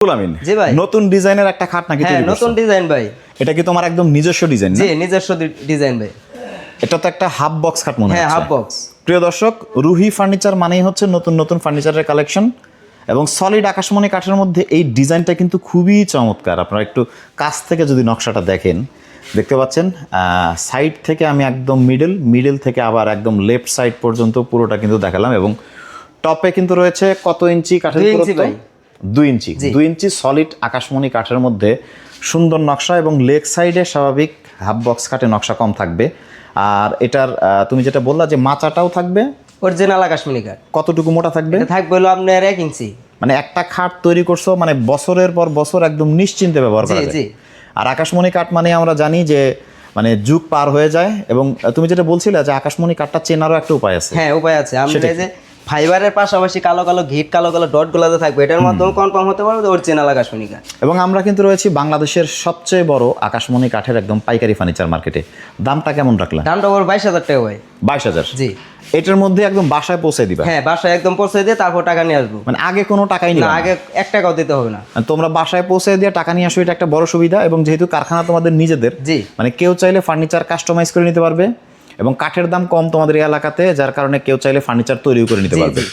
আমিন জি ভাই নতুন ডিজাইনের একটা খাট নাকি তৈরি করছো? নতুন ডিজাইন ভাই। এটা কি তোমার একদম নিজস্ব ডিজাইন না? জি নিজস্ব ডিজাইন ভাই। এটা তো একটা হাফ বক্স খাট মনে হচ্ছে। হ্যাঁ হাফ বক্স। প্রিয় দর্শক, রুহি ফার্নিচার মানেই হচ্ছে নতুন নতুন ফার্নিচারের কালেকশন এবং সলিড আকাশমণি কাঠের মধ্যে এই ডিজাইনটা কিন্তু খুবই চমৎকার। আপনারা একটু কাছ থেকে যদি নকশাটা দেখেন, দেখতে পাচ্ছেন সাইড থেকে আমি একদম মিডল থেকে আবার একদম লেফট সাইড পর্যন্ত পুরোটা কিন্তু দেখালাম এবং টপে কিন্তু রয়েছে কত ইঞ্চি কাঠের 2 ইঞ্চি ভাই। 2 ইঞ্চি সলিড আকাশমণি কাঠের মধ্যে সুন্দর নকশা এবং লেগ সাইডে স্বাভাবিক হাফ বক্স কাঠে নকশা কম থাকবে। আর এটার তুমি যেটা বললা যে মাচাটাও থাকবে অরিজিনাল আকাশমণি কাঠ। কতটুকু মোটা থাকবে? এটা থাকবে হলো আপনার 1 ইঞ্চি। মানে একটা খাট তৈরি করছো মানে বছরের পর বছর একদম নিশ্চিন্তে ব্যবহার করা যায়। জি। আর আকাশমণি কাঠ মানে আমরা জানি যে মানে যুগ পার হয়ে যায় এবং তুমি যেটা বলছিলে যে আকাশমণি কাঠটা চেনারও একটা উপায় আছে। হ্যাঁ উপায় আছে। আমরা এই যে ফাইবারের পাশাপাশি কালো কালো ঘিট কালো কালো ডট গুলাতে থাকবে, এটার মাধ্যমে কনফার্ম হতে পারবে অরিজিনাল আকাশমণি কাঠ। এবং আমরা কিন্তু রয়েছি বাংলাদেশের সবচেয়ে বড় আকাশমণি কাঠের একদম পাইকারি ফার্নিচার মার্কেটে। দামটা কেমন রাখলা? দামটা ওর 22,000 টাকা ভাই। 22,000? জি। এটার মধ্যে একদম বাসায় পৌঁছে দিবা? হ্যাঁ বাসায় একদম পৌঁছে দিয়ে তারপর টাকা নিয়ে আসবো। মানে আগে কোনো টাকাই না নিবা? আগে 1 টাকাও দিতে হবে না। তোমরা বাসায় পৌঁছে দিয়ে টাকা নিয়ে আসো, এটা একটা বড় সুবিধা। এবং যেহেতু কারখানা তোমাদের নিজেদের, জি মানে কেউ চাইলে ফার্নিচার কাস্টমাইজ করে নিতে পারবে এবং কাঠের দাম কম তোমাদের এই এলাকাতে, যার কারণে কেউ চাইলে ফার্নিচার তৈরিও করে নিতে জি, পারবে। জি।